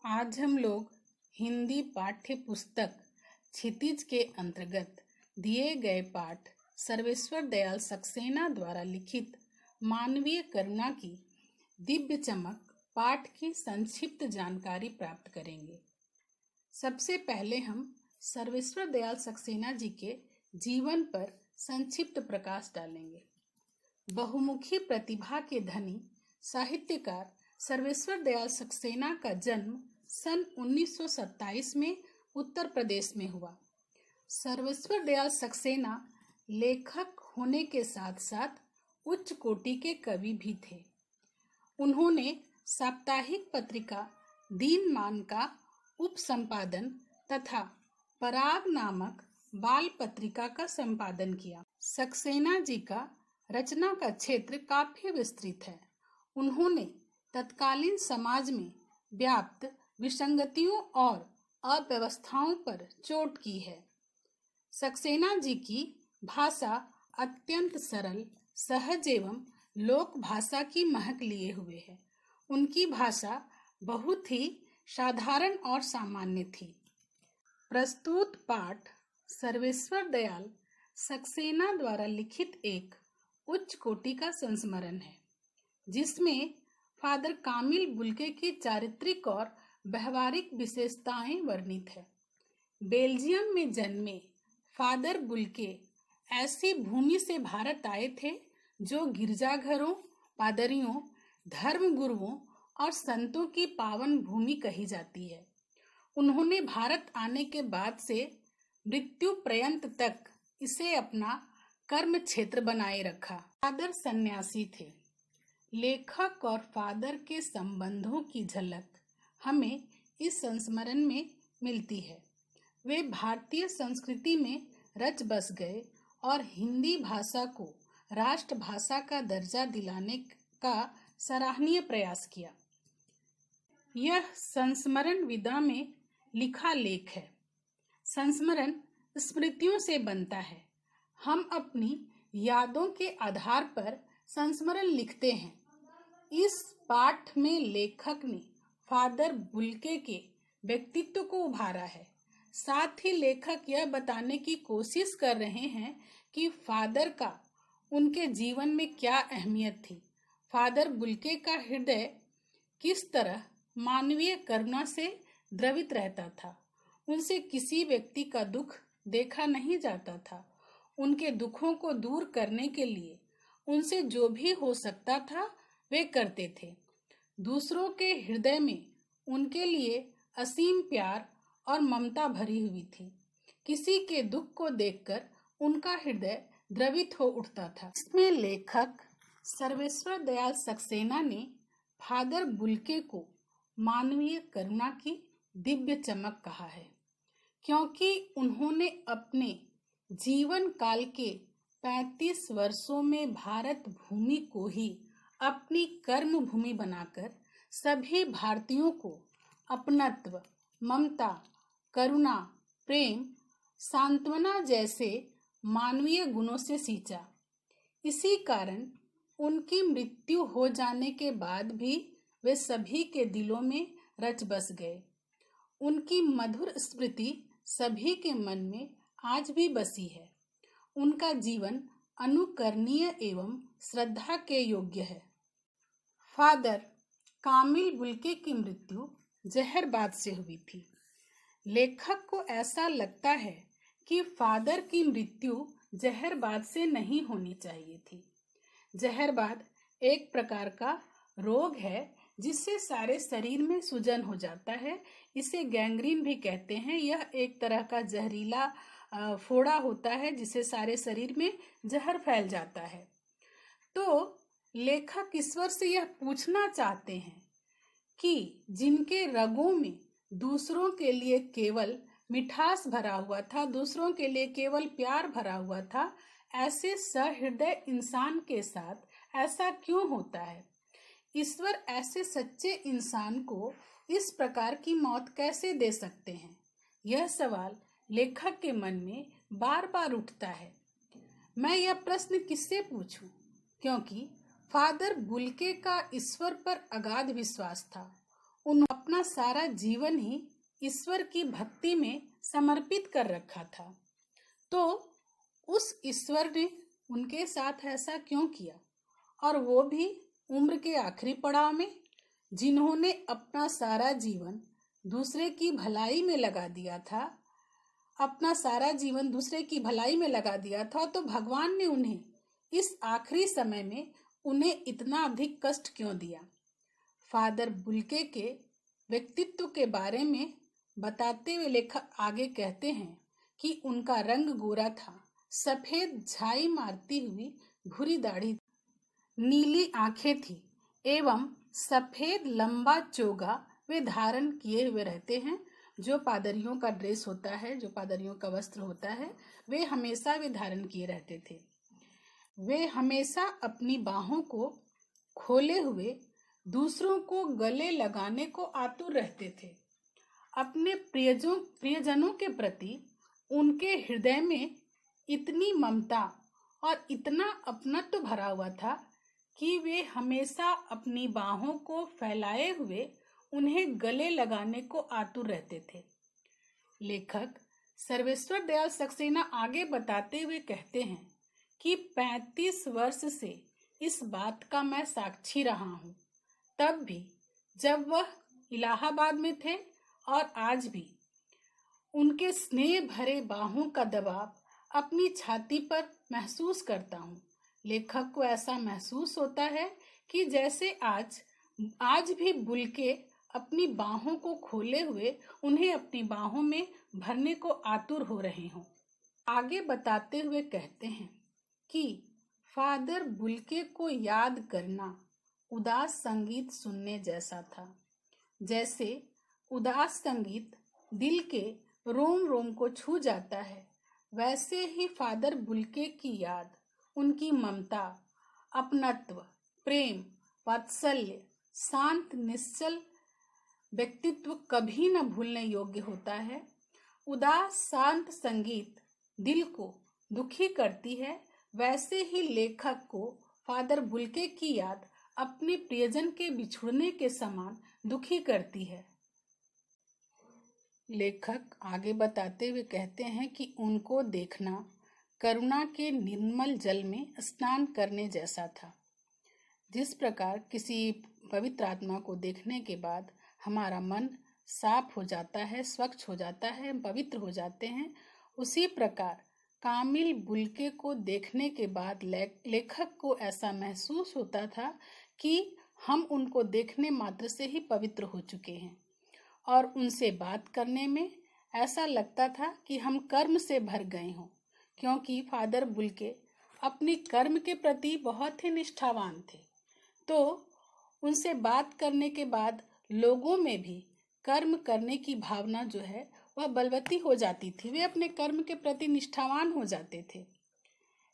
आज हम लोग हिंदी पाठ्य पुस्तक क्षितिज के अंतर्गत दिए गए पाठ सर्वेश्वर दयाल सक्सेना द्वारा लिखित मानवीय करुणा की दिव्य चमक पाठ की संक्षिप्त जानकारी प्राप्त करेंगे। सबसे पहले हम सर्वेश्वर दयाल सक्सेना जी के जीवन पर संक्षिप्त प्रकाश डालेंगे। बहुमुखी प्रतिभा के धनी साहित्यकार सर्वेश्वर दयाल सक्सेना का जन्म सन 1927 में उत्तर प्रदेश में हुआ। सर्वेश्वर दयाल सक्सेना लेखक होने के साथ साथ उच्च कोटि के कवि भी थे। उन्होंने साप्ताहिक पत्रिका दीनमान का उपसंपादन तथा पराग नामक बाल पत्रिका का संपादन किया। सक्सेना जी का रचना का क्षेत्र काफी विस्तृत है। उन्होंने तत्कालीन समाज में व्याप्त विसंगतियों और अव्यवस्थाओं पर चोट की है। सक्सेना जी की भाषा अत्यंत सरल, सहज एवं लोक भाषा की महक लिए हुए है। उनकी भाषा बहुत ही साधारण और सामान्य थी। प्रस्तुत पाठ सर्वेश्वर दयाल सक्सेना द्वारा लिखित एक उच्च कोटि का संस्मरण है, जिसमें फादर कामिल बुल्के की चारित्रिक और व्यवहारिक विशेषताएं वर्णित है। बेल्जियम में जन्मे फादर बुल्के ऐसी भूमि से भारत आए थे जो गिरजाघरों, पादरियों, धर्म गुरुओं और संतों की पावन भूमि कही जाती है। उन्होंने भारत आने के बाद से मृत्यु पर्यंत तक इसे अपना कर्म क्षेत्र बनाए रखा। फादर सन्यासी थे। लेखक और फादर के संबंधों की झलक हमें इस संस्मरण में मिलती है। वे भारतीय संस्कृति में रच बस गए और हिंदी भाषा को राष्ट्रभाषा का दर्जा दिलाने का सराहनीय प्रयास किया। यह संस्मरण विधा में लिखा लेख है। संस्मरण स्मृतियों से बनता है। हम अपनी यादों के आधार पर संस्मरण लिखते हैं। इस पाठ में लेखक ने फादर बुल्के के व्यक्तित्व को उभारा है। साथ ही लेखक यह बताने की कोशिश कर रहे हैं कि फादर का उनके जीवन में क्या अहमियत थी। फादर बुल्के का हृदय किस तरह मानवीय करुणा से द्रवित रहता था। उनसे किसी व्यक्ति का दुख देखा नहीं जाता था। उनके दुखों को दूर करने के लिए उनसे जो भी हो सकता था वे करते थे। दूसरों के हृदय में उनके लिए असीम प्यार और ममता भरी हुई थी। किसी के दुख को देखकर उनका हृदय द्रवित हो उठता था। इसमें लेखक सर्वेश्वर दयाल सक्सेना ने फादर बुल्के को मानवीय करुणा की दिव्य चमक कहा है, क्योंकि उन्होंने अपने जीवन काल के 35 वर्षों में भारत भूमि को ही अपनी कर्म भूमि बनाकर सभी भारतीयों को अपनत्व, ममता, करुणा, प्रेम, सांत्वना जैसे मानवीय गुणों से सींचा। इसी कारण उनकी मृत्यु हो जाने के बाद भी वे सभी के दिलों में रच बस गए। उनकी मधुर स्मृति सभी के मन में आज भी बसी है। उनका जीवन अनुकरणीय एवं श्रद्धा के योग्य है। फादर कामिल बुल्के की मृत्यु जहरबाद से हुई थी। लेखक को ऐसा लगता है कि फादर की मृत्यु जहरबाद से नहीं होनी चाहिए थी। जहरबाद एक प्रकार का रोग है जिससे सारे शरीर में सूजन हो जाता है। इसे गैंग्रीन भी कहते हैं। यह एक तरह का जहरीला फोड़ा होता है जिससे सारे शरीर में जहर फैल जाता है। तो लेखक ईश्वर से यह पूछना चाहते हैं कि जिनके रगों में दूसरों के लिए केवल मिठास भरा हुआ था, दूसरों के लिए केवल प्यार भरा हुआ था, ऐसे सहृदय इंसान के साथ ऐसा क्यों होता है? ईश्वर ऐसे सच्चे इंसान को इस प्रकार की मौत कैसे दे सकते हैं? यह सवाल लेखक के मन में बार बार उठता है। मैं यह प्रश्न किससे पूछूं? क्योंकि फादर बुल्के का ईश्वर पर अगाध विश्वास था। अपना सारा जीवन ही ईश्वर की भक्ति में समर्पित कर रखा था। तो उस ईश्वर ने उनके साथ ऐसा क्यों किया, और वो भी उम्र के आखिरी पड़ाव में, जिन्होंने अपना सारा जीवन दूसरे की भलाई में लगा दिया था। अपना सारा जीवन दूसरे की भलाई में लगा दिया था, तो भगवान ने उन्हें इस आखिरी समय में उन्हें इतना अधिक कष्ट क्यों दिया। फादर बुल्के के व्यक्तित्व के बारे में बताते हुए लेखक आगे कहते हैं कि उनका रंग गोरा था, सफेद झाई मारती हुई भूरी दाढ़ी, नीली आंखें थी एवं सफेद लंबा चोगा वे धारण किए हुए रहते हैं। जो पादरियों का ड्रेस होता है, जो पादरियों का वस्त्र होता है, वे हमेशा वे धारण किए रहते थे। वे हमेशा अपनी बाहों को खोले हुए दूसरों को गले लगाने को आतुर रहते थे। अपने प्रियजनों के प्रति उनके हृदय में इतनी ममता और इतना अपनत्व भरा हुआ था कि वे हमेशा अपनी बाहों को फैलाए हुए उन्हें गले लगाने को आतुर रहते थे। लेखक सर्वेश्वर दयाल सक्सेना आगे बताते हुए कहते हैं कि 35 वर्ष से इस बात का मैं साक्षी रहा हूँ, तब भी जब वह इलाहाबाद में थे और आज भी उनके स्नेह भरे बाहों का दबाव अपनी छाती पर महसूस करता हूँ। लेखक को ऐसा महसूस होता है कि जैसे आज भी बुल्के अपनी बाहों को खोले हुए उन्हें अपनी बाहों में भरने को आतुर हो रहे हों। आगे बताते हुए कहते हैं कि फादर बुल्के को याद करना उदास संगीत सुनने जैसा था। जैसे उदास संगीत दिल के रोम रोम को छू जाता है, वैसे ही फादर बुल्के की याद, उनकी ममता, अपनत्व, प्रेम, वात्सल्य, शांत निश्चल व्यक्तित्व कभी न भूलने योग्य होता है। उदास शांत संगीत दिल को दुखी करती है, वैसे ही लेखक को फादर बुल्के की याद अपने प्रियजन के बिछुड़ने के समान दुखी करती है। लेखक आगे बताते हुए कहते हैं कि उनको देखना करुणा के निर्मल जल में स्नान करने जैसा था। जिस प्रकार किसी पवित्र आत्मा को देखने के बाद हमारा मन साफ हो जाता है, स्वच्छ हो जाता है, हम पवित्र हो जाते हैं, उसी प्रकार कामिल बुल्के को देखने के बाद लेखक को ऐसा महसूस होता था कि हम उनको देखने मात्र से ही पवित्र हो चुके हैं, और उनसे बात करने में ऐसा लगता था कि हम कर्म से भर गए हों, क्योंकि फादर बुल्के अपनी कर्म के प्रति बहुत ही निष्ठावान थे। तो उनसे बात करने के बाद लोगों में भी कर्म करने की भावना जो है वह बलवती हो जाती थी, वे अपने कर्म के प्रति निष्ठावान हो जाते थे।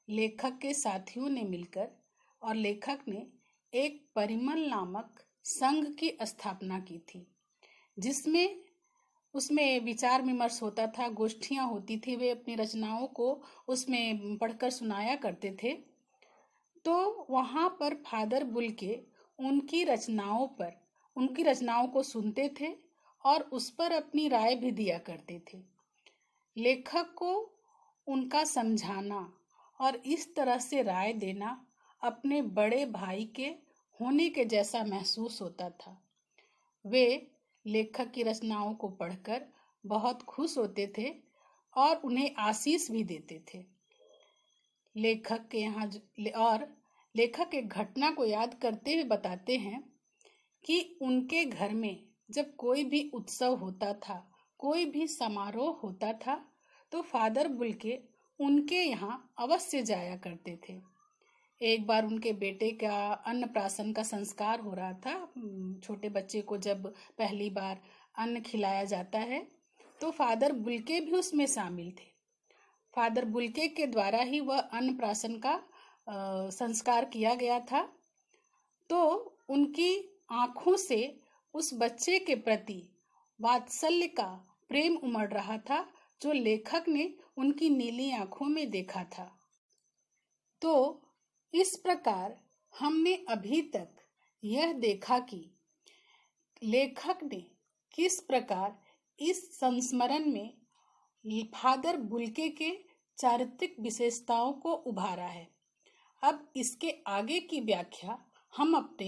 लेखक के साथियों ने मिलकर और लेखक ने एक परिमल नामक संघ की स्थापना की थी, जिसमें उसमें विचार विमर्श होता था, गोष्ठियां होती थी, वे अपनी रचनाओं को उसमें पढ़कर सुनाया करते थे। तो वहां पर फादर बुल्के उनकी रचनाओं को सुनते थे और उस पर अपनी राय भी दिया करते थे। लेखक को उनका समझाना और इस तरह से राय देना अपने बड़े भाई के होने के जैसा महसूस होता था। वे लेखक की रचनाओं को पढ़कर बहुत खुश होते थे और उन्हें आशीष भी देते थे। लेखक एक घटना को याद करते हुए बताते हैं कि उनके घर में जब कोई भी उत्सव होता था, कोई भी समारोह होता था, तो फादर बुल्के उनके यहाँ अवश्य जाया करते थे। एक बार उनके बेटे का अन्नप्राशन का संस्कार हो रहा था। छोटे बच्चे को जब पहली बार अन्न खिलाया जाता है, तो फादर बुल्के भी उसमें शामिल थे। फादर बुल्के के द्वारा ही वह अन्नप्राशन का संस्कार किया गया था। तो उनकी आंखों से उस बच्चे के प्रति वात्सल्य का प्रेम उमड़ रहा था, जो लेखक ने उनकी नीली आंखों में देखा था। तो इस प्रकार हमने अभी तक यह देखा कि लेखक ने किस प्रकार इस संस्मरण में फादर बुल्के के चारित्रिक विशेषताओं को उभारा है। अब इसके आगे की व्याख्या हम अपने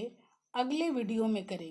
अगले वीडियो में करेंगे।